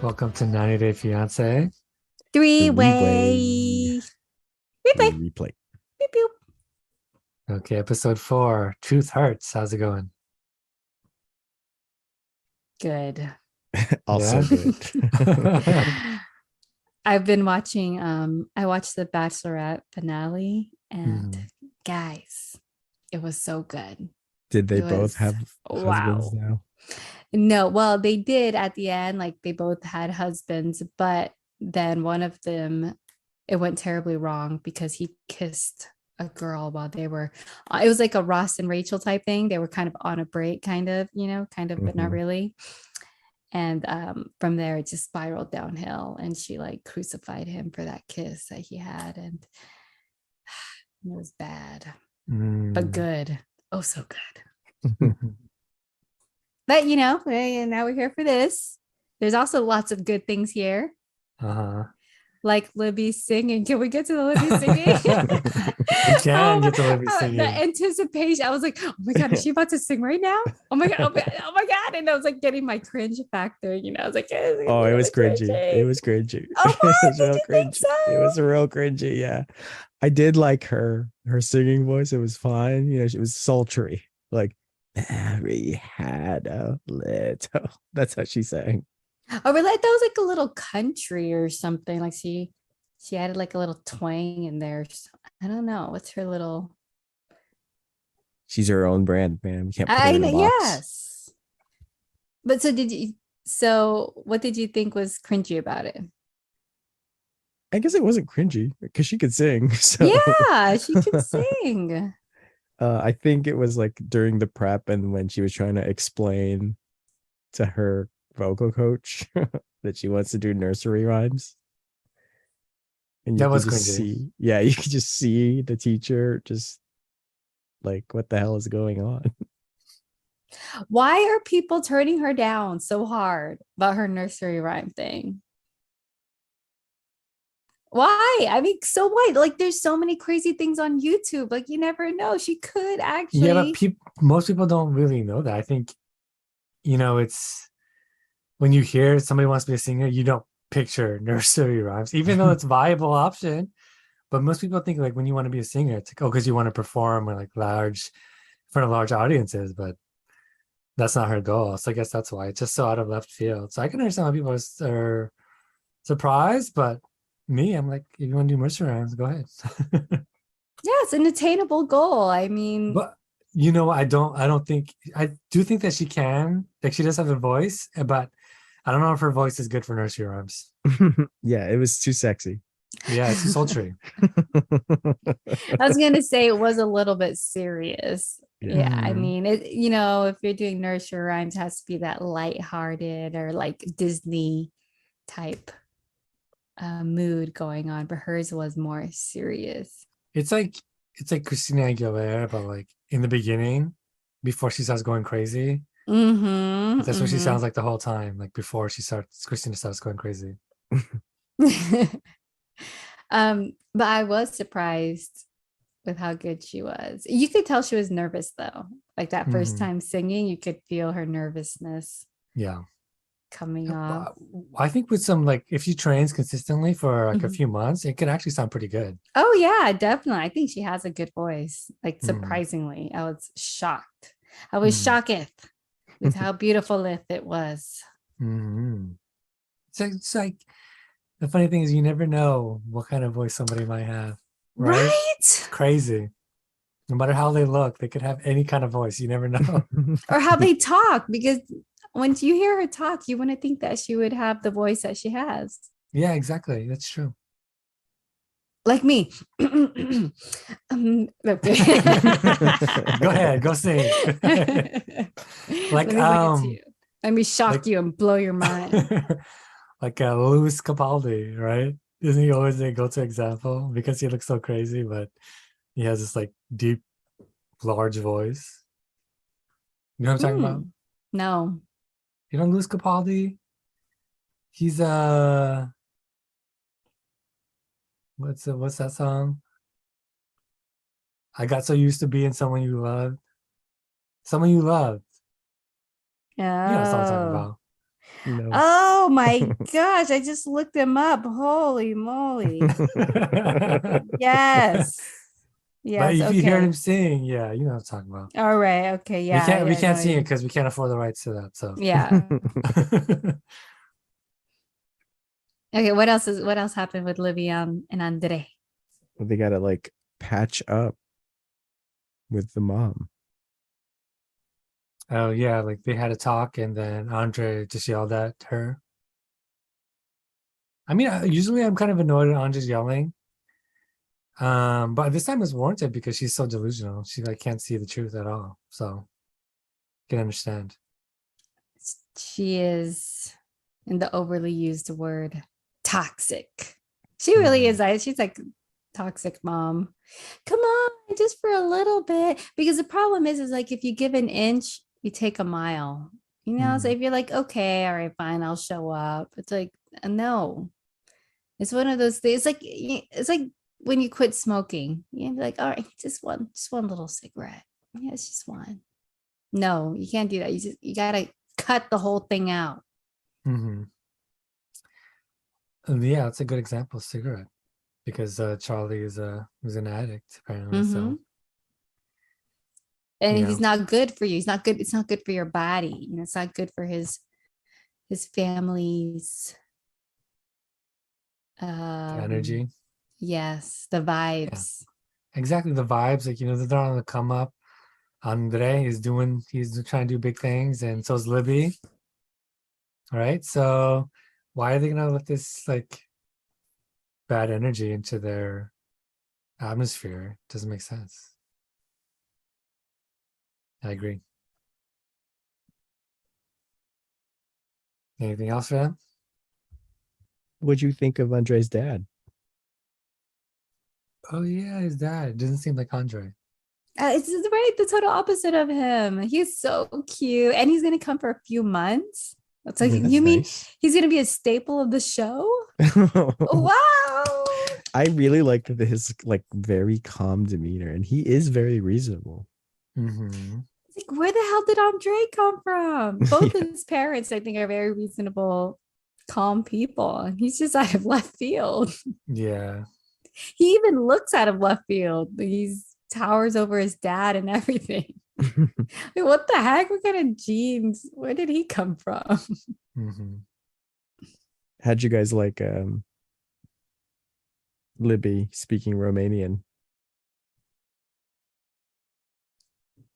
Welcome to 90 Day Fiance. Three-way. Replay. Replay. Pew, pew. Okay, episode 4, Truth Hurts. How's it going? Good. Also Yeah? good. I've been watching, I watched the Bachelorette finale, and Mhm. guys, it was so good. Did they It both was have husbands wow. now? No, well, they did at the end, like they both had husbands, but then one of them, it went terribly wrong because he kissed a girl while they were, it was like a Ross and Rachel type thing. They were kind of on a break, kind of, but not Mhm. really. And from there, it just spiraled downhill. And she like crucified him for that kiss that he had. And it was bad, but good. Oh, so good. But, now we're here for this. There's also lots of good things here, Uh-huh. like Libby singing. Can we get to the Libby singing? We can get to Libby The singing. anticipation. I was like, oh my God, is she about to sing right now? Oh my God, oh my God. And I was like getting my cringe factor, I was like, Oh, it was cringy. It was cringy. Oh, It what? was Did real you think cringy. so? It was real cringy. Yeah. I did like her singing voice. It was fine. She was sultry. Like, Mary had a little. That's how she sang. Oh, really? That was like a little country or something. Like she added like a little twang in there. I don't know. What's her little She's her own brand, man. We can't put her I in a know, box. yes. But what did you think was cringy about it? I guess it wasn't cringy because she could sing. So Yeah, she could sing. I think it was like during the prep and when she was trying to explain to her vocal coach that she wants to do nursery rhymes. And you That could was just cringy. see, yeah, you could just see the teacher just like, what the hell is going on? Why are people turning her down so hard about her nursery rhyme thing? Why? I mean, so what? Like, there's so many crazy things on YouTube. Like, you never know. She could Yeah, but actually. most people don't really know that. I think, it's when you hear somebody wants to be a singer, you don't picture nursery rhymes, even though it's a viable option. But most people think like when you want to be a singer, it's like, oh, because you want to perform or like large in front of large audiences, but that's not her goal. So I guess that's why it's just so out of left field. So I can understand why people are surprised, but me, I'm like, if you want to do nursery rhymes, go ahead. Yeah, it's an attainable goal. I mean, But I do think that she can, like she does have a voice, but I don't know if her voice is good for nursery rhymes. Yeah, it was too sexy. Yeah, it's too sultry. I was gonna say it was a little bit serious. Yeah. Yeah, I mean, if you're doing nursery rhymes, it has to be that lighthearted or like Disney type mood going on, but hers was more serious. It's like Christina Aguilera, but like in the beginning, before she starts going crazy. That's what she sounds like the whole time, like before Christina starts going crazy. But I was surprised with how good she was. You could tell she was nervous though. Like that first Mhm. time singing, you could feel her nervousness Yeah. coming off. I think with some like if she trains consistently for like a Mhm. few months, it could actually sound pretty good. Oh yeah, definitely. I think she has a good voice. Like Mm. surprisingly, I was shocked. I was Mm. shocked with how beautiful it was. Mm. It's like the funny thing is you never know what kind of voice somebody might have, right? It's Right? crazy. No matter how they look, they could have any kind of voice. You never know. Or how they talk, because once you hear her talk, you wouldn't think that she would have the voice that she has. Yeah, exactly. That's true. Like me. Okay. Go ahead, go sing. Let like me bring it to you. Let me shock like you and blow your mind. like Louis Capaldi, right? Isn't he always a go-to example because he looks so crazy, but he has this like deep, large voice. You know what I'm talking about? No. You know Louis Capaldi? He's what's that song? I got so used to being someone you loved. Someone you loved. You know what I'm talking Oh. about. No. Oh my gosh, I just looked him up. Holy moly. Yes. But Yes, if you hear him okay. sing, yeah, you know what I'm talking about. All right, okay. We Yeah, can't we yeah, I know can't what you sing it mean. because we can't afford the rights to that. So Yeah. Okay, what else happened with Libby and Andre? They gotta like patch up with the mom. oh yeah, like they had a talk and then Andre just yelled at her. I mean, usually I'm kind of annoyed at Andre's yelling. But this time it's warranted because she's so delusional. She like can't see the truth at all. So can understand. She is, in the overly used word, toxic. She really is. She's like toxic mom. Come on, just for a little bit. Because the problem is like if you give an inch, you take a mile. You know, so if you're like, okay, all right, fine, I'll show up. It's like, no. It's one of those things. It's like when you quit smoking. You're like, all right, just one little cigarette. Yeah, it's just one. No, you can't do that. You gotta cut the whole thing out. Mm-hmm. Yeah, it's a good example of cigarette because Charlie is was an addict apparently. So And you he's know, not good for you. He's not good. It's not good for your body. You know, it's not good for his family's the energy. yes, the Yeah, vibes. exactly the vibes. Like you know, they're on the come up. Andre is doing. He's trying to do big things, and so is Libby. All right, so why are they gonna let this like bad energy into their atmosphere? Doesn't make sense. I agree. Anything else for them? What'd you think of Andre's dad? Oh yeah, his dad. It doesn't seem like Andre. It's right, the total opposite of him. He's so cute, and he's gonna come for a few months. It's like, Yeah, that's you mean nice. he's gonna be a staple of the show? Wow. I really liked his like very calm demeanor, and he is very reasonable. Mm-hmm. It's like, where the hell did Andre come from? Both Yeah. his parents, I think, are very reasonable, calm people. And he's just out of left field. Yeah. He even looks out of left field. He's towers over his dad and everything. Like, what the heck? What kind of genes? Where did he come from? Mm-hmm. How'd you guys like Libby speaking Romanian?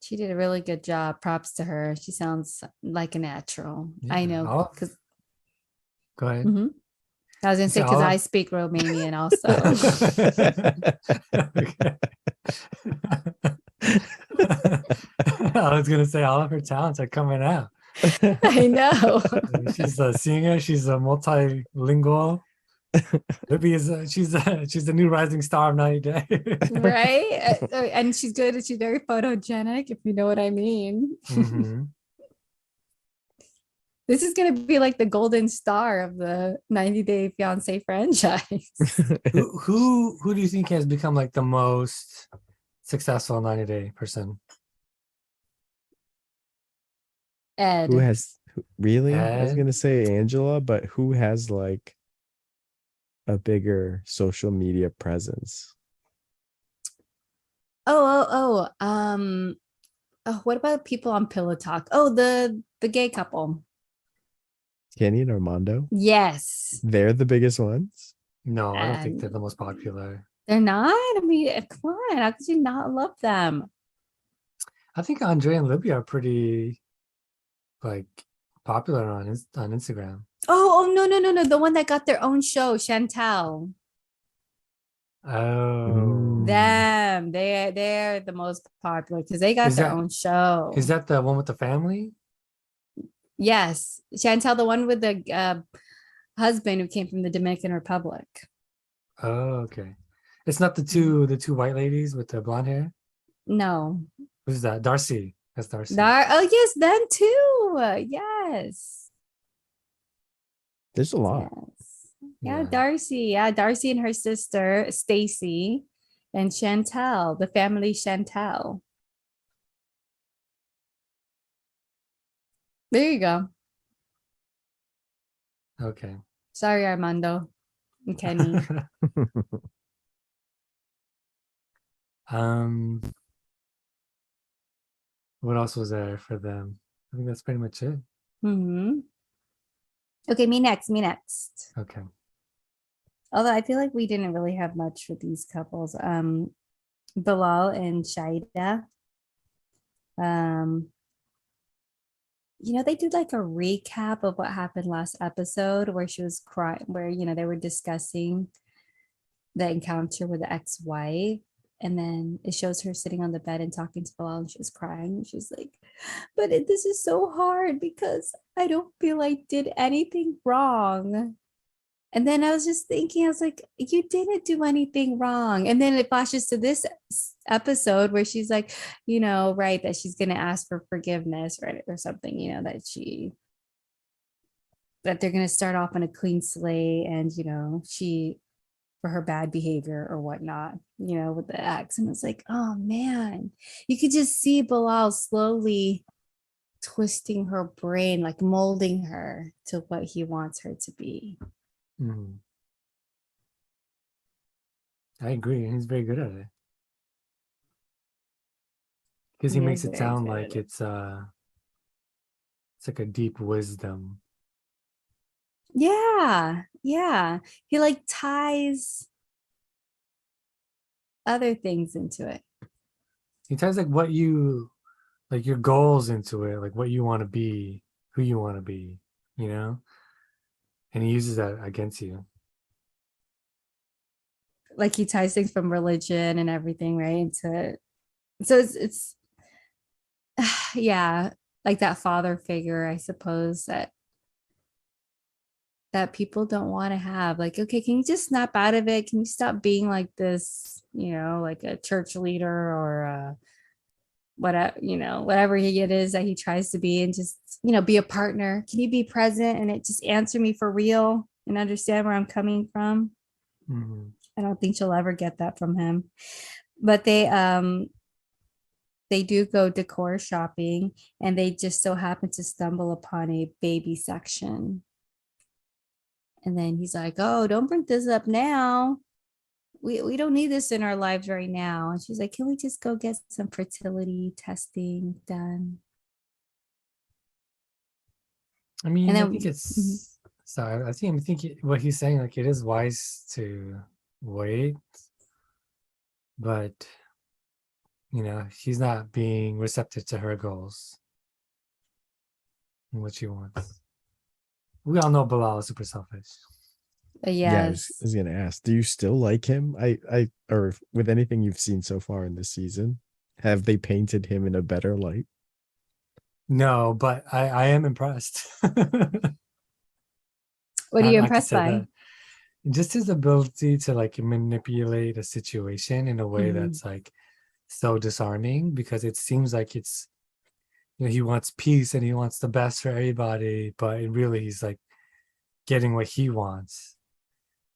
She did a really good job. Props to her. She sounds like a natural. Yeah. I know. Because Go ahead. I was gonna say because I speak Romanian also. I was gonna say all of her talents are coming out. I know. She's a singer. She's a multilingual. Libby is she's the new rising star of 90 Day. Right? And she's good. She's very photogenic, if you know what I mean. Mm-hmm. This is going to be like the golden star of the 90 Day Fiancé franchise. Who do you think has become like the most successful 90 Day person? Ed. Who has really? I was Ed? gonna say Angela, but who has like a bigger social media presence? Oh. What about people on Pillow Talk? Oh, the gay couple. Kenny and Armando? Yes. They're the biggest ones? No, I don't think they're the most popular. They're not? I mean, come on. How could you not love them? I think Andre and Libby are pretty like popular on Instagram. Oh, no. The one that got their own show, Chantel. Oh. Them. They're the most popular because they got their own show. Is that the one with the family? Yes. Chantel, the one with the husband who came from the Dominican Republic. Oh, okay. It's not the two white ladies with the blonde hair? No. Who's that? Darcy. That's Darcy. Oh, yes, them too. Yes. There's a lot. Yes. Yeah, Darcy. Yeah, Darcy and her sister, Stacy. And Chantel, the family Chantel. There you go. Okay. Sorry, Armando and Kenny. What else was there for them? I think that's pretty much it. Mm-hmm. Okay, me next. Me next. Okay. Although I feel like we didn't really have much with these couples. Bilal and Shaeeda. Um, they did like a recap of what happened last episode where she was crying, where they were discussing the encounter with the ex-wife. And then it shows her sitting on the bed and talking to Bilal, and she was crying. She's like, but this is so hard because I don't feel I did anything wrong. And then I was just thinking, I was like, you didn't do anything wrong. And then it flashes to this episode where she's like, right, that she's going to ask for forgiveness, right, or something, that they're going to start off on a clean slate, and, she, for her bad behavior or whatnot, with the ex. And it's like, oh man, you could just see Bilal slowly twisting her brain, like molding her to what he wants her to be. Mm. I agree. He's very good at it. Because he makes it sound like it's like a deep wisdom. Yeah. He like ties other things into it. He ties like your goals into it, like what you want to be, who you want to be, and he uses that against you. Like he ties things from religion and everything, right? So it's yeah, like that father figure, I suppose, that people don't want to have. Like, okay, can you just snap out of it? Can you stop being like this, like a church leader or whatever it is that he tries to be, and just, be a partner? Can you be present and it just answer me for real and understand where I'm coming from? Mm-hmm. I don't think she'll ever get that from him. But they do go decor shopping, and they just so happen to stumble upon a baby section. And then he's like, oh, don't bring this up now. We don't need this in our lives right now. And she's like, can we just go get some fertility testing done? I mean, And I then think it's sorry. I'm thinking what he's saying, like it is wise to wait, but he's not being receptive to her goals and what she wants. We all know Bilal is super selfish. Yeah, I yes. was gonna ask, do you still like him? Or with anything you've seen so far in this season, have they painted him in a better light? No, but I am impressed. What are you I could impressed say by? that. Just his ability to like manipulate a situation in a way that's like so disarming, because it seems like it's he wants peace and he wants the best for everybody, but really he's like getting what he wants,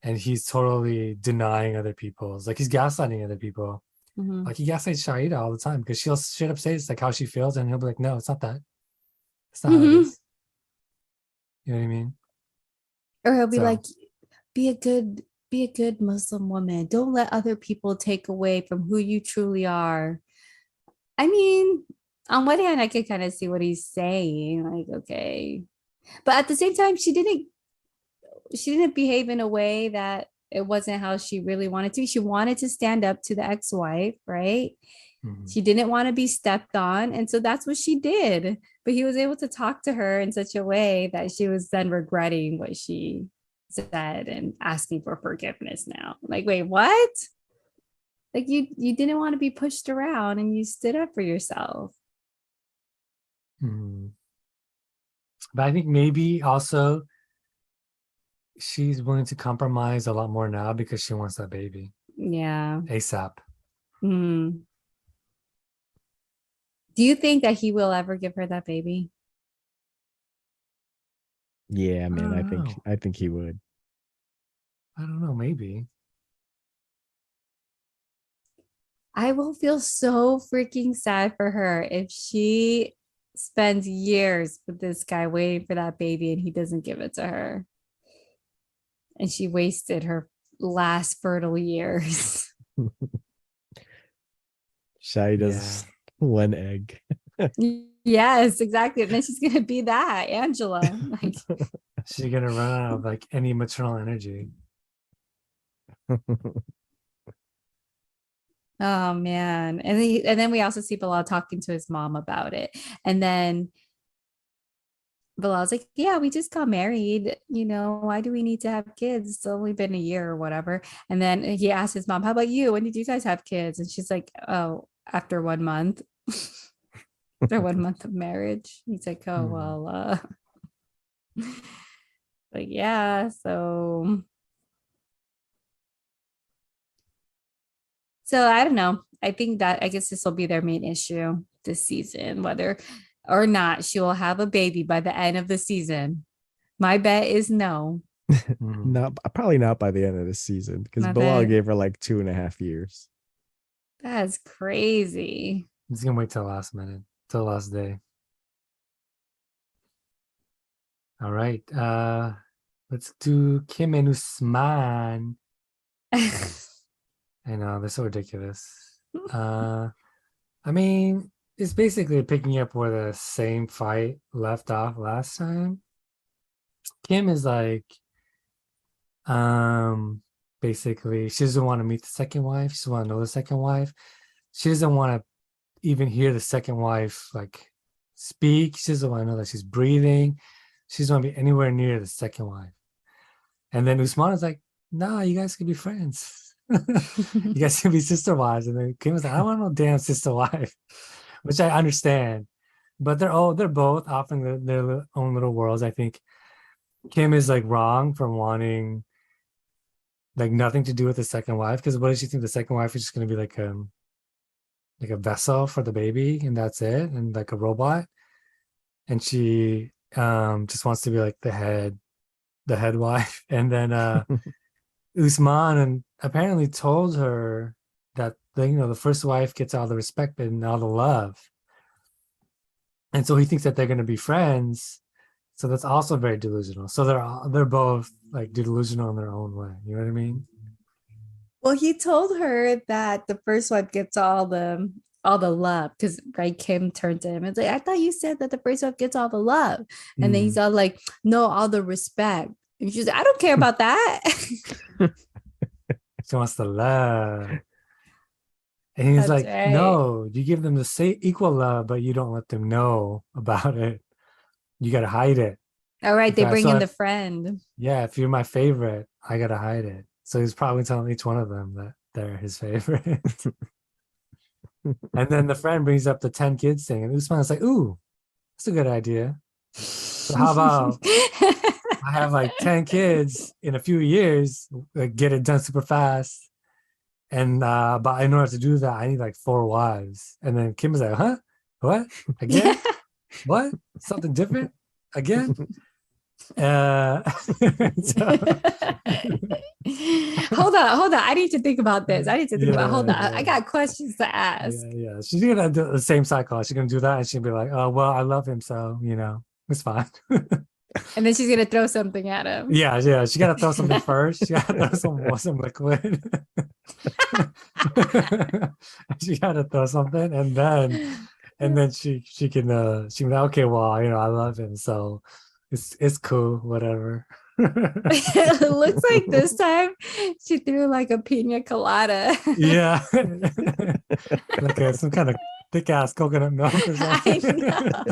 and he's totally denying other people's, like he's gaslighting other people. Like he gaslights Shaeeda all the time because she'll straight up say it's like how she feels, and he'll be like, no, it's not that. It's not how it is. You know what I mean? Or he'll be So like, be a good Muslim woman. Don't let other people take away from who you truly are. I mean, on one hand, I could kind of see what he's saying. Like, okay. But at the same time, she didn't behave in a way that it wasn't how she really wanted to. She wanted to stand up to the ex-wife, right? She didn't want to be stepped on. And so that's what she did. But he was able to talk to her in such a way that she was then regretting what she said and asking for forgiveness now. Like, wait, what? Like you didn't want to be pushed around and you stood up for yourself. But I think maybe also she's willing to compromise a lot more now because she wants that baby Yeah. ASAP. Do you think that he will ever give her that baby? Yeah, man, know. I think he would. I don't know, maybe. I will feel so freaking sad for her if she spends years with this guy waiting for that baby and he doesn't give it to her. And she wasted her last fertile years. Shaeeda's one egg. Yes, exactly. And then she's gonna be that Angela. Like, she's gonna run out of like any maternal energy. oh man. And then we also see Bilal talking to his mom about it. And then Bilal's like, yeah, we just got married. You know, why do we need to have kids? It's only been a year or whatever. And then he asked his mom, how about you? When did you guys have kids? And she's like, oh, after 1 month. After 1 month of marriage. He's like, oh, well, like, yeah, so I don't know. I think that I guess this will be their main issue this season, whether or not she will have a baby by the end of the season. My bet is no. Not probably not by the end of the season, because Bilal gave her like 2.5 years. That's crazy. He's gonna wait till last minute, till last day. All right. Let's do Kim and Usman. I know, they're so ridiculous. I mean, it's basically picking up where the same fight left off last time. Kim is like, basically, she doesn't want to meet the second wife. She doesn't want to know the second wife. She doesn't want to even hear the second wife like speak. She doesn't want to know that she's breathing. She doesn't want to be anywhere near the second wife. And then Usman is like, nah, you guys could be friends. You guys can be sister wives. And then Kim was like, I don't want no damn sister wife, which I understand. But they're both offering their own little worlds. I think Kim is like wrong for wanting like nothing to do with the second wife, because what does she think the second wife is just going to be like a vessel for the baby and that's it, and like a robot, and she just wants to be like the head wife. And then Usman and apparently told her that the first wife gets all the respect and all the love, and so he thinks that they're going to be friends. So that's also very delusional. So they're both like delusional in their own way. You know what I mean? Well, he told her that the first wife gets all the love, because right, Kim turned to him and like, I thought you said that the first wife gets all the love. And then he's all like, no, all the respect. And she's like, I don't care about that. She wants the love. And he's like, right. No, you give them the equal love, but you don't let them know about it. You got to hide it. All right, they bring in the friend. Yeah, if you're my favorite, I got to hide it. So he's probably telling each one of them that they're his favorite. And then the friend brings up the 10 kids thing. And Usman's like, ooh, that's a good idea. So how about I have like 10 kids in a few years, like get it done super fast. And but in order to do that, I need like 4 wives. And then Kim was like, huh? What? Again? What? Something different? Again? Hold on. I need to think about this. Hold on. I got questions to ask. Yeah. She's gonna do the same cycle. She's gonna do that and she'll be like, oh well, I love him, so it's fine. And then she's gonna throw something at him. Yeah. She gotta throw something first. She gotta throw some liquid. She gotta throw something, and then she can be like, okay, well, I love him, so it's cool, whatever. It looks like this time she threw like a pina colada. Yeah. Like some kind of thick ass coconut milk or something. I know.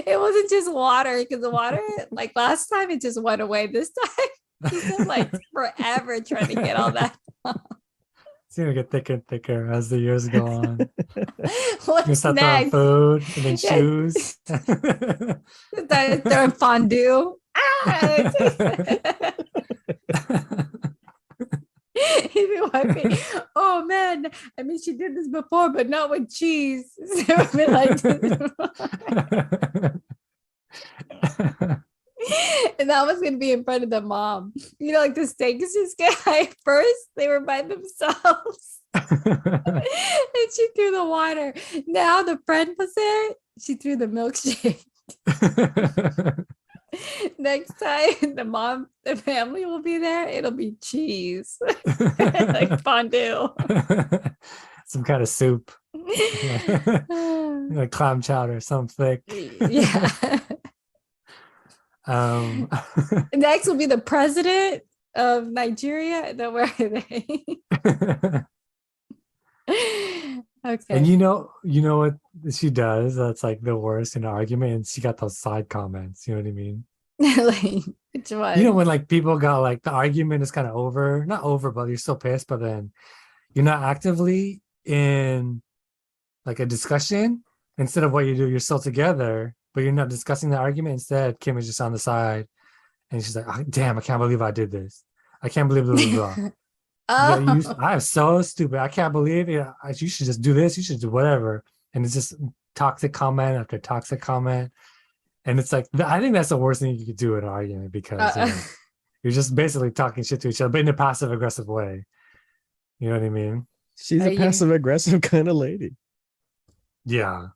It wasn't just water, because the water, like last time, it just went away. This time he spent like forever trying to get all that. It's gonna get thicker and thicker as the years go on. What's next? Food and then shoes. Throwing fondue. Oh man, I mean, she did this before, but not with cheese. So And that was gonna be in front of the mom. You know, like the steaks just get high first. They were by themselves. And she threw the water. Now the friend was there. She threw the milkshake. Next time the family will be there, it'll be cheese. Like fondue. Some kind of soup. Like clam chowder, something thick. Yeah. Next will be the president of Nigeria. Then where are they? Okay. And you know what she does that's like the worst in an argument, and she got those side comments, you know what I mean? Like, which one? You know, when like people got like the argument is kind of over, not over, but you're still pissed, but then you're not actively in like a discussion. Instead of what you do, you're still together, but you're not discussing the argument. Instead, Kim is just on the side and she's like, oh, damn, I can't believe I did this. I can't believe blah, blah, blah. Oh. I'm so stupid. I can't believe it. You should just do this. You should do whatever. And it's just toxic comment after toxic comment. And it's like, I think that's the worst thing you could do in an argument, because you're just basically talking shit to each other, but in a passive aggressive way. You know what I mean? She's a passive aggressive kind of lady. Yeah.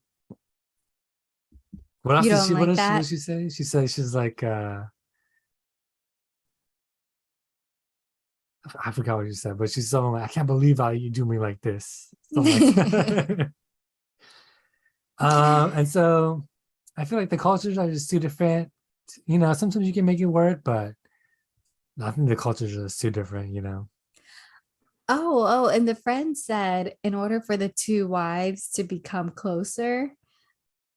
What else did she, what did she say? She said she's like, I forgot what she said, but she's something like, I can't believe how you do me like this. Something like that. And so I feel like the cultures are just too different. You know, sometimes you can make it work, but I think the cultures are just too different, you know. Oh, and the friend said in order for the two wives to become closer,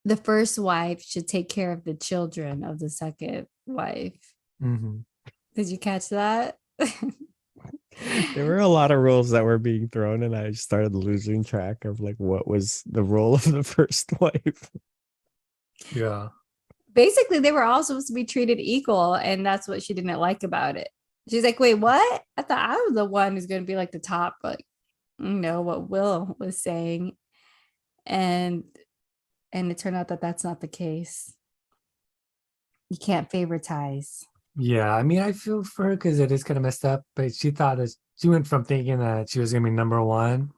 the first wife should take care of the children of the second wife. Mm-hmm. Did you catch that? There were a lot of rules that were being thrown, and I started losing track of like what was the role of the first wife. Yeah. Basically, they were all supposed to be treated equal, and that's what she didn't like about it. She's like, wait, what? I thought I was the one who's going to be like the top, like, you know, what Will was saying. And it turned out that that's not the case. You can't favoritize. Yeah, I mean, I feel for her because it is kind of messed up, but she thought that she went from thinking that she was going to be number one,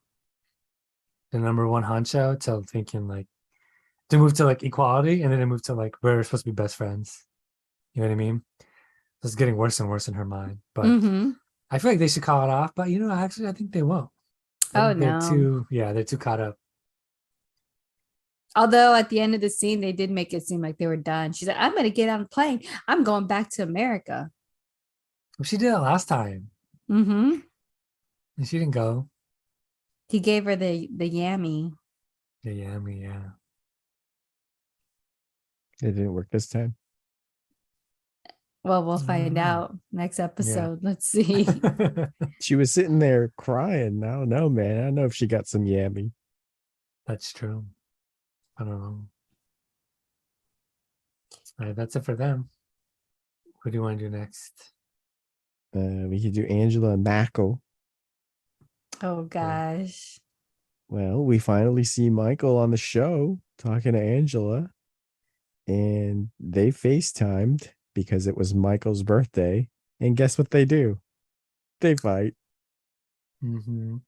the number one honcho, to thinking like, to move to like equality, and then it moved to like, we're supposed to be best friends. You know what I mean? It's getting worse and worse in her mind, but I feel like they should call it off. But you know, actually, I think they won't. Oh they're no! They're too caught up. Although at the end of the scene, they did make it seem like they were done. She said, "I'm going to get on a plane. I'm going back to America." Well, she did it last time, and she didn't go. He gave her the yammy. The yammy, yeah. It didn't work this time. Well, we'll find out next episode. Yeah. Let's see. She was sitting there crying. I don't know, man. I don't know if she got some yammy. That's true. I don't know. All right, that's it for them. What do you want to do next? We could do Angela and Michael. Oh, gosh. Well, we finally see Michael on the show talking to Angela. And they FaceTimed because it was Michael's birthday. And guess what they do? They fight. You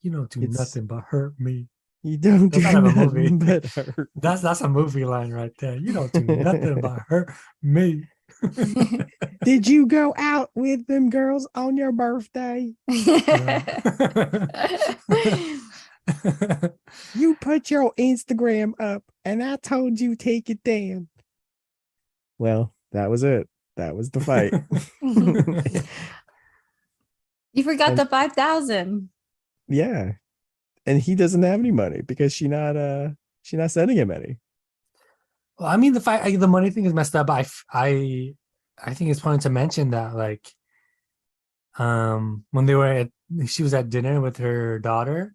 don't do nothing but hurt me. You don't do nothing but hurt. That's a movie line right there. You don't do nothing but hurt me. Did you go out with them girls on your birthday? You put your Instagram up and I told you take it down. Well, that was it. That was the fight. You forgot the 5,000. Yeah. And he doesn't have any money because she's not sending him any. Well, I mean, the money thing is messed up. I think it's important to mention that, like, when she was at dinner with her daughter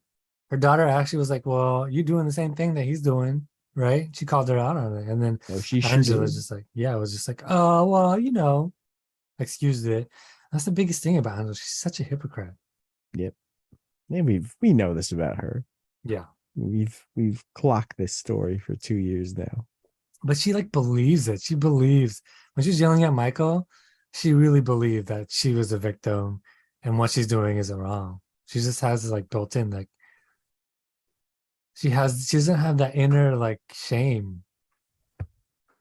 actually was like, well, you're doing the same thing that he's doing, right? She called her out on it. And then Angela was just like, oh, well, you know, excused it. That's the biggest thing about Angela. She's such a hypocrite. Yep. And we know this about her. Yeah. We've clocked this story for 2 years now. but she like believes it. She believes when she's yelling at Michael, she really believed that she was a victim and what she's doing isn't wrong. She just has like built in like she doesn't have that inner like shame.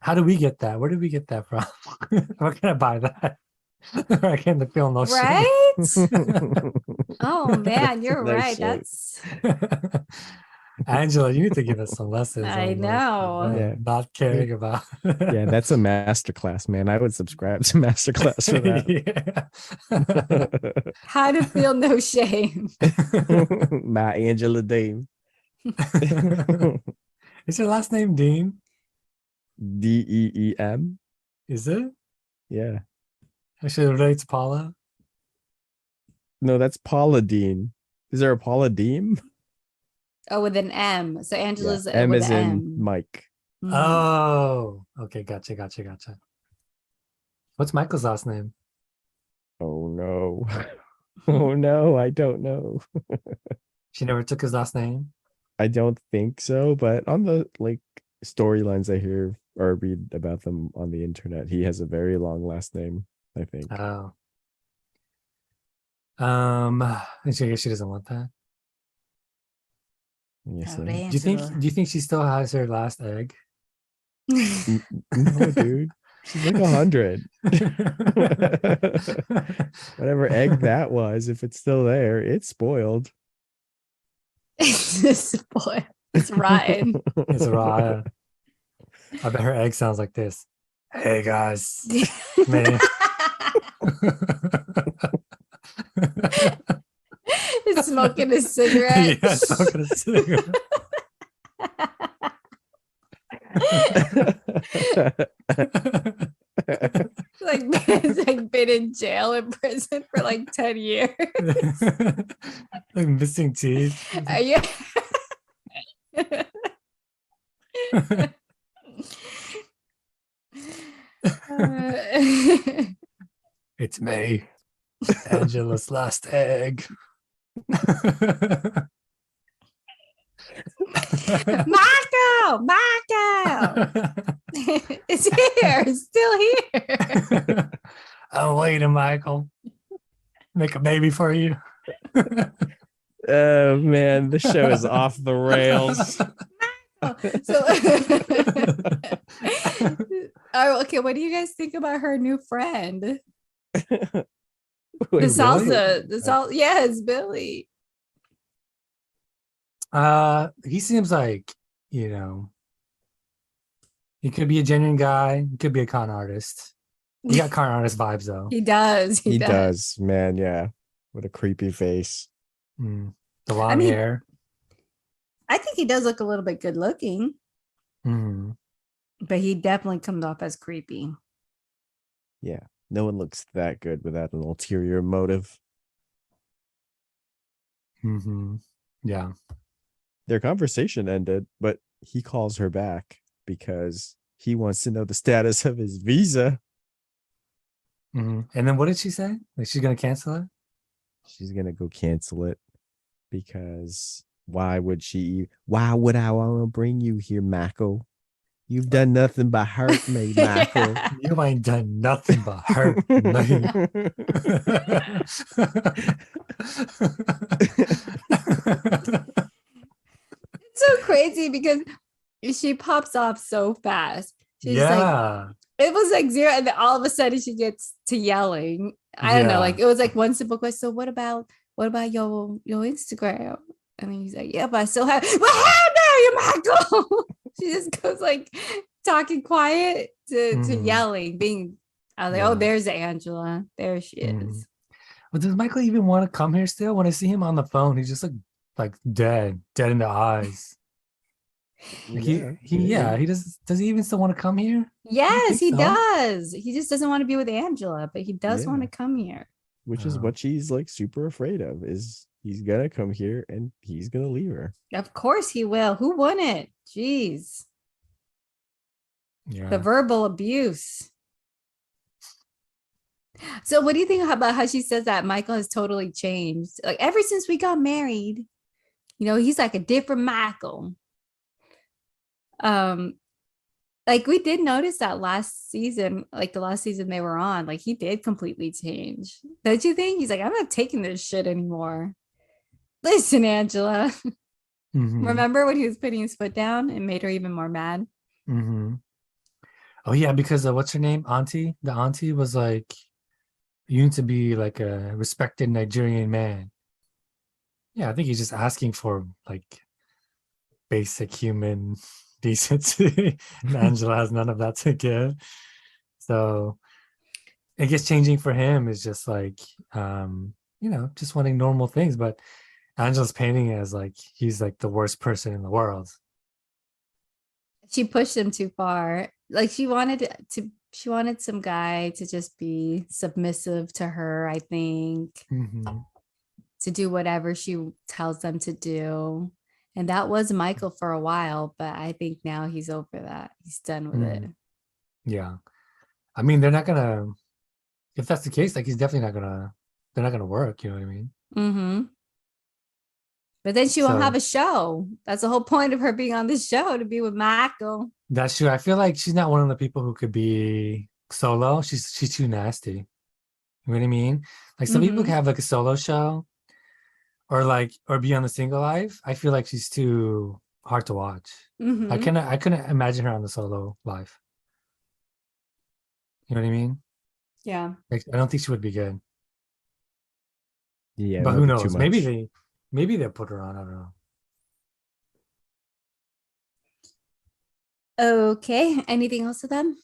How do we get that? Where did we get that from? Where can I buy that? I can't feel no shame. Right? Oh man, you're Nice right. shape. That's Angela, you need to give us some lessons I on like know. Yeah. not caring about. Yeah, that's a masterclass, man. I would subscribe to masterclass for that. How to feel no shame. My Angela Dame. Is your last name Dean? Deem. Is it? Yeah. I should relate to Paula. No, that's Paula Dean. Is there a Paula Dean? Oh, with an M. So Angela's M with is an in M. Mike. Mhm. Oh, okay, gotcha. What's Michael's last name? Oh no. Oh no, I don't know. She never took his last name. I don't think so, but on the like storylines I hear or read about them on the internet, he has a very long last name, I think. Oh. And she, I guess she doesn't want that. Yes. Oh, So. Do you think she still has her last egg? No, dude. She's like 100. Whatever egg that was, if it's still there, it's spoiled. It's spoiled. It's rotten. It's Raya. I bet her egg sounds like this. Hey guys, me. He's smoking a cigarette. Yeah, smoking a cigarette. It's like been in jail in prison for like 10 years. Like missing teeth. Yeah. It's me, Angela's last egg. Michael, it's here. It's still here. I'm waiting, Michael. Make a baby for you. Oh man, the show is off the rails. Oh, okay. What do you guys think about her new friend? Wait, The really? salsa. Yeah, it's Billy. He seems like, you know, he could be a genuine guy. He could be a con artist. He got con artist vibes though. He does. He does, man. Yeah, with a creepy face. The long hair. I think he does look a little bit good looking, but he definitely comes off as creepy. Yeah, no one looks that good without an ulterior motive. Yeah. Their conversation ended, but he calls her back because he wants to know the status of his visa. And then what did she say? Like she's gonna cancel it? She's gonna go cancel it because why would I want to bring you here, Michael? You've done nothing but hurt me, Michael. You ain't done nothing but hurt me. It's so crazy because she pops off so fast. She's like, it was like zero, and then all of a sudden she gets to yelling. I don't know, like it was like one simple question. So what about your Instagram? And he's like, yeah, but I still have. Well, how dare you, Michael? She just goes like talking quiet to yelling, being. I was like, oh, there's Angela. There she is. Well, does Michael even want to come here still? When I see him on the phone, he's just like dead in the eyes. Like he does he even still want to come here? Yes, he does. He just doesn't want to be with Angela, but he does want to come here. Which is what she's like super afraid of, is he's gonna come here and he's gonna leave her. Of course he will. Who wouldn't? Jeez. Yeah. The verbal abuse. So what do you think about how she says that Michael has totally changed? Like ever since we got married, he's like a different Michael. Like we did notice that last season, like the last season they were on, like he did completely change. Don't you think? He's like, I'm not taking this shit anymore. Listen, Angela. Mm-hmm. Remember when he was putting his foot down and made her even more mad? Mm-hmm. Oh yeah, because what's her name? Auntie. The auntie was like, you need to be like a respected Nigerian man. Yeah, I think he's just asking for like basic human decency. And Angela has none of that to give. So I guess changing for him is just like just wanting normal things. But Angela's painting it as like he's like the worst person in the world. She pushed him too far. Like she wanted some guy to just be submissive to her, I think, Mm-hmm. to do whatever she tells them to do. And that was Michael for a while, but I think now he's over that. He's done with it. Mm-hmm. Yeah. I mean, they're not gonna, if that's the case, like he's definitely not gonna, they're not gonna work, you know what I mean? Mm-hmm. But then she won't have So a show. That's the whole point of her being on this show, to be with Michael. that's true. I feel like she's not one of the people who could be solo. She's too nasty. You know what I mean? Like some people Mm-hmm. can have like a solo show or be on the single life. I feel like she's too hard to watch. Mm-hmm. I couldn't imagine her on the solo life. You know what I mean? Yeah. Like I don't think she would be good. Yeah, But that'll who be too knows? much. Maybe they'll put her on. I don't know. Okay. Anything else to them?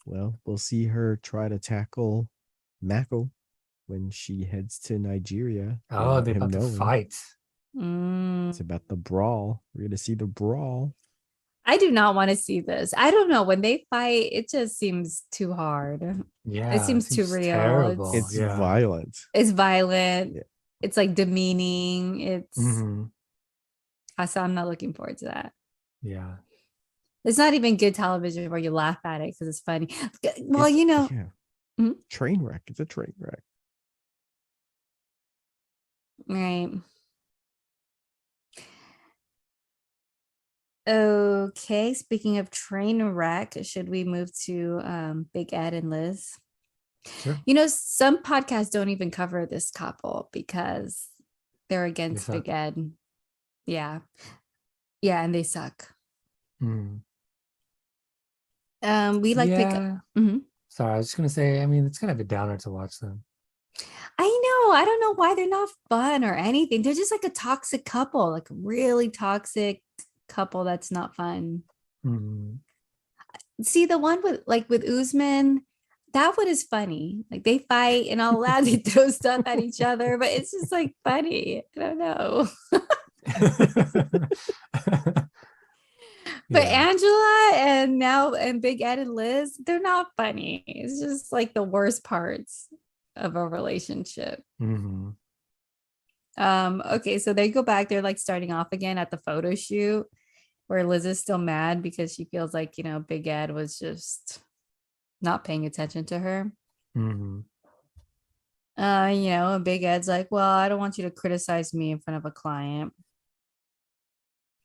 Well, we'll see her try to tackle Mako when she heads to Nigeria Oh, without they him about to knowing. fight. It's about the brawl. We're gonna see the brawl. I do not want to see this. I don't know. When they fight, it just seems too hard. It Yeah, it seems too seems real. terrible. It's Yeah. violent. It's violent. Yeah. It's like demeaning. Hmm. So I'm not looking forward to that. Yeah. It's not even good television where you laugh at it because it's funny. Well, It's you know, yeah. Mhm. Train wreck. It's a train wreck. Right. Okay. Speaking of train wreck, should we move to Big Ed and Liz? Sure. You know, some podcasts don't even cover this couple because they're They against Big suck. Ed. Yeah. Yeah, and they suck. Mm. We like pick up. Yeah. Mhm. Sorry, I was just gonna say, I mean, it's kind of a downer to watch them. I know. I don't know why they're not fun or anything. They're just like a toxic couple, like a really toxic couple that's not fun. Mm. See the one with Usman, that one is funny. Like they fight and all that, they throw stuff at each other, but it's just like funny. I don't know. But Yeah. Angela and Big Ed and Liz, they're not funny. It's just like the worst parts of a relationship. Hmm. Okay, so they go back, they're like starting off again at the photo shoot where Liz is still mad because she feels like, Big Ed was just not paying attention to her. Hmm. And Big Ed's like, well, I don't want you to criticize me in front of a client.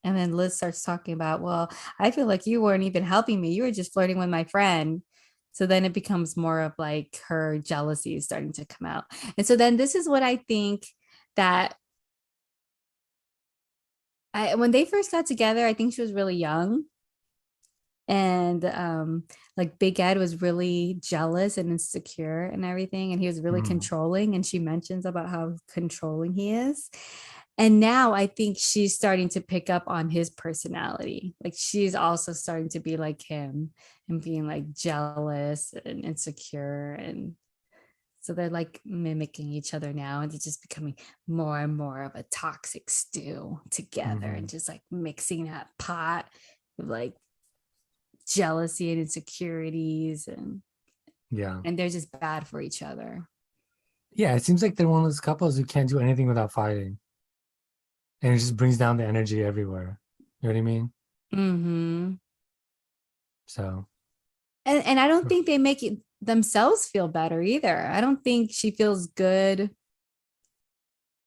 And then Liz starts talking about, well, I feel like you weren't even helping me. You were just flirting with my friend. So then it becomes more of like her jealousy is starting to come out. And so then this is what I think that when they first got together, I think she was really young. And like Big Ed was really jealous and insecure and everything. And he was really Mm. controlling. And she mentions about how controlling he is. And now I think she's starting to pick up on his personality. Like she's also starting to be like him and being like jealous and insecure. And so they're like mimicking each other now, and they're just becoming more and more of a toxic stew together Hmm. and just like mixing that pot of like jealousy and insecurities Yeah. and they're just bad for each other. Yeah. It seems like they're one of those couples who can't do anything without fighting. And it just brings down the energy everywhere. You know what I mean? Mm-hmm. So And I don't think they make it themselves feel better either. I don't think she feels good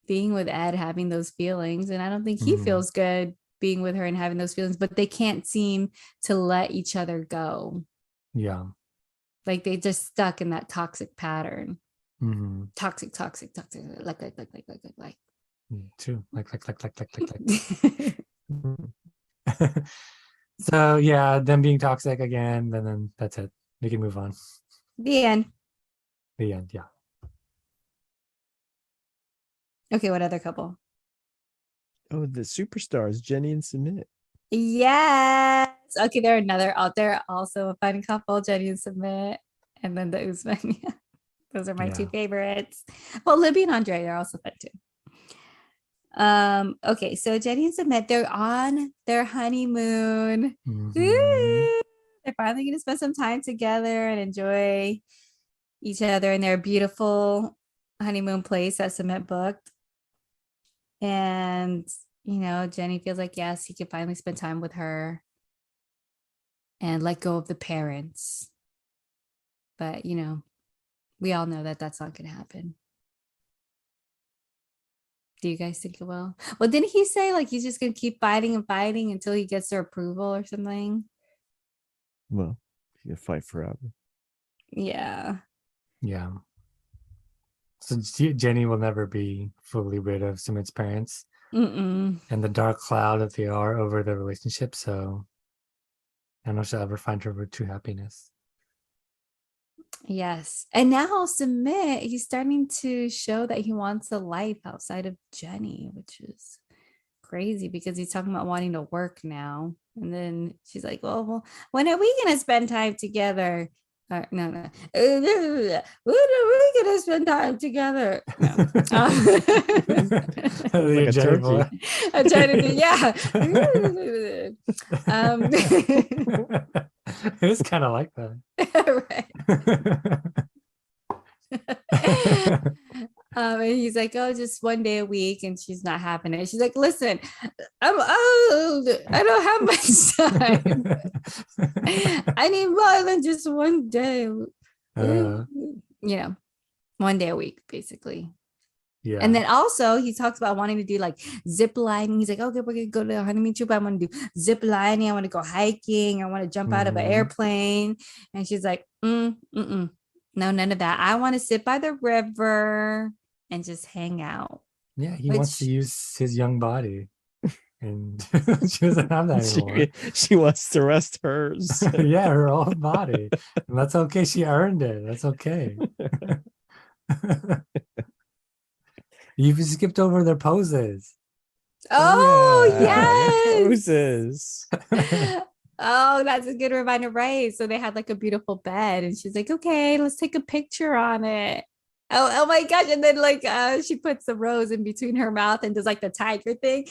being with Ed, having those feelings, and I don't think he mm. feels good being with her and having those feelings, but they can't seem to let each other go. Yeah. Like they just stuck in that toxic pattern. Mm-hmm. Toxic. Like. Too. Like. So yeah, them being toxic again, and then that's it. We can move on. The end. The end. Yeah. Okay, what other couple? Oh, the superstars, Jenny and Sumit. Yes. Okay, they're another out there, also a fun couple, Jenny and Sumit, and then the Usman. Those are my two favorites. Well, Libby and Andre, they're also fun too. Okay, so Jenny and Sumit, they're on their honeymoon. Mm-hmm. They're finally gonna spend some time together and enjoy each other in their beautiful honeymoon place that Sumit booked. And Jenny feels like, yes, he can finally spend time with her and let go of the parents. But we all know that that's not gonna happen. Do you guys think it will? Well, didn't he say like he's just gonna keep fighting and fighting until he gets their approval or something? Well, you fight forever. Yeah. Yeah. So Jenny will never be fully rid of Sumit's parents. Mm-mm. And the dark cloud that they are over their relationship. So I don't know if she'll ever find her true happiness. Yes. And now Sumit, he's starting to show that he wants a life outside of Jenny, which is crazy because he's talking about wanting to work now. And then she's like, well, when are we going to spend time together? No. When are we going to spend time together? No. Like a Jenny turkey. boy. I'm trying to do, yeah. It was kind of like that. And he's like, oh, just one day a week, and she's not having it. She's like, listen, I'm old. I don't have much time. I need more than just one day. One day a week, basically. Yeah. And then also he talks about wanting to do like zip lining. He's like, okay, we're gonna go to a honeymoon trip. I want to do zip lining. I want to go hiking. I want to jump out of an airplane. And she's like, no, none of that. I want to sit by the river and just hang out. Yeah, he wants to use his young body. And she doesn't have that anymore. She wants to rest hers. Yeah, her old body. And that's okay. She earned it. That's okay. You've skipped over their poses. Oh, yeah. yes. Poses. Oh, that's a good reminder, right? So they had like a beautiful bed, and she's like, okay, let's take a picture on it. Oh my gosh. And then like she puts the rose in between her mouth and does like the tiger thing.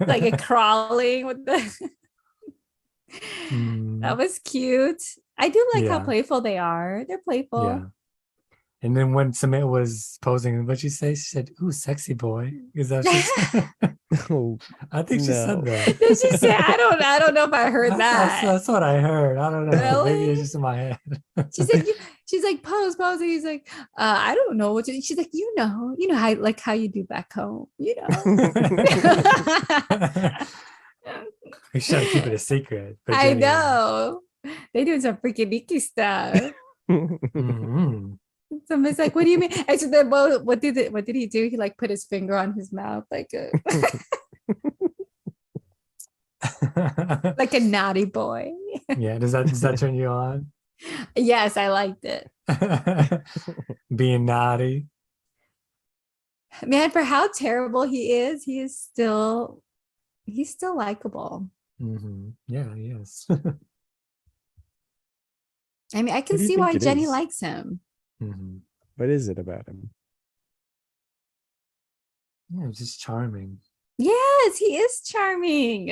Like a crawling with the that was cute. I do like how playful they are. They're playful. Yeah. And then when Sumit was posing, what'd she say? She said, "Ooh, sexy boy." Is that what she said? Oh, I think she said that. Did she say? I don't know if I heard that. That's what I heard. I don't know. Really? Maybe it's just in my head. She's like, pose. And he's like, I don't know what to do. She's like, how you do back home, We should keep it a secret. I know. They doing some freaking icky stuff. Mm-hmm. Somebody's like, what do you mean? I said, what did he do? He like put his finger on his mouth like like a naughty boy. Yeah, does that turn you on? Yes, I liked it. Being naughty. Man, for how terrible he is still likable. Mm-hmm. Yeah, he is. I mean, I can see why Jenny likes him. Mm-hmm. What is it about him? Yeah, just charming. Yes, he is charming.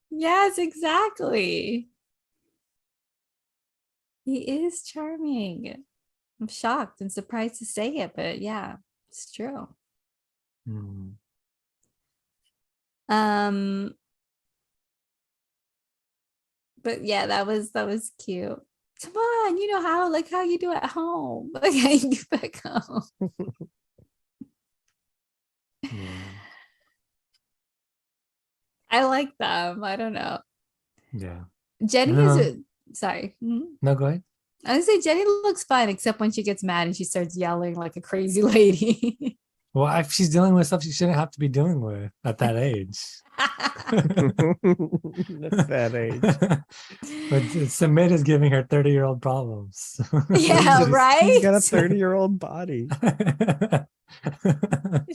Yes, exactly. He is charming. I'm shocked and surprised to say it, but yeah, it's true. Mm-hmm. But yeah, that was cute. Come on, you know how you do at home. Like how you do back home. Yeah. I like them. I don't know. Yeah. Jenny is sorry. No, go ahead. I would say Jenny looks fine, except when she gets mad and she starts yelling like a crazy lady. Well, if she's dealing with stuff she shouldn't have to be dealing with at that age. That's that age. But Sumit is giving her 30-year-old problems. Yeah, right? He's got a 30-year-old body.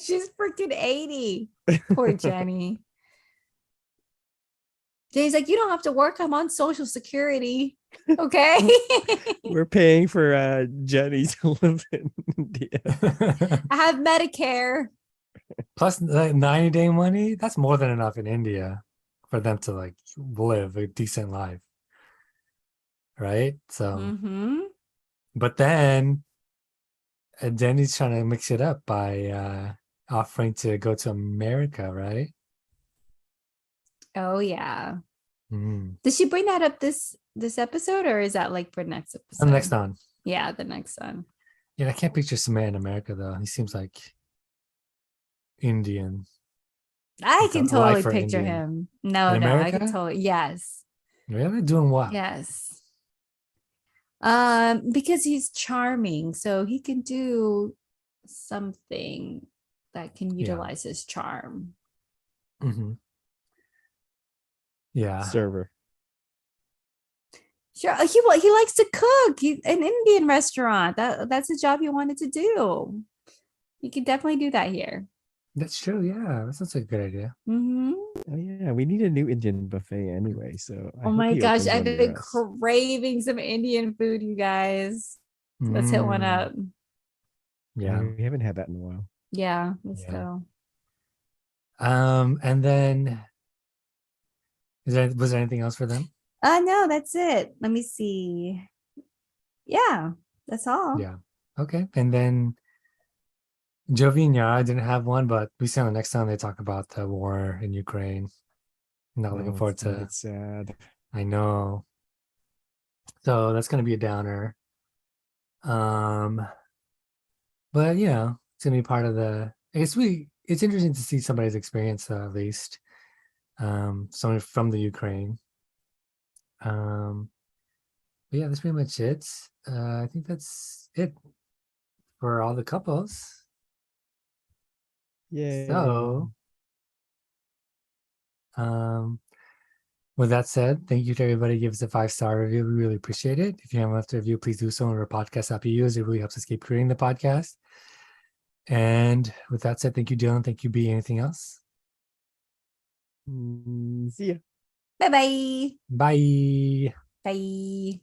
She's freaking 80. Poor Jenny. Jenny's like, you don't have to work. I'm on Social Security. Okay. We're paying for Jenny to live in India. I have Medicare. Plus 90-day money, that's more than enough in India for them to like live a decent life. Right? So but then Jenny's trying to mix it up by offering to go to America, right? Oh yeah. Mm. Did she bring that up this episode, or is that like for next episode? The next one. Yeah, the next one. Yeah, I can't picture Sumit in America though. He seems like Indian. I can totally lifer picture Indian. him. No, In no, I America? can totally yes. Really? Doing what? Yes. Because he's charming, so he can do something that can utilize his charm. Yeah. Server. Sure. He likes to cook. An Indian restaurant. That's a job he wanted to do. You can definitely do that here. That's true. Yeah, that sounds like a good idea. Oh yeah, we need a new Indian buffet anyway. So oh my gosh, I've been craving some Indian food, you guys. Let's hit one up. Yeah, we haven't had that in a while. Yeah, let's go. And then was there anything else for them? No, that's it. Let me see. Yeah, that's all. Yeah. Okay. And then Jovi and Yara didn't have one, but we see on the next time they talk about the war in Ukraine. Not looking forward to. It's sad. I know. So that's gonna be a downer. But you know, it's gonna be part of the. I guess it's interesting to see somebody's experience at least. Someone from the Ukraine. But yeah, that's pretty much it. I think that's it for all the couples. Yeah. So, with that said, thank you to everybody who gives a 5-star review. We really appreciate it. If you haven't left a review, please do so on our podcast app you use. It really helps us keep creating the podcast. And with that said, thank you, Dylan. Thank you, B. Anything else? See ya. Bye-bye. Bye. Bye.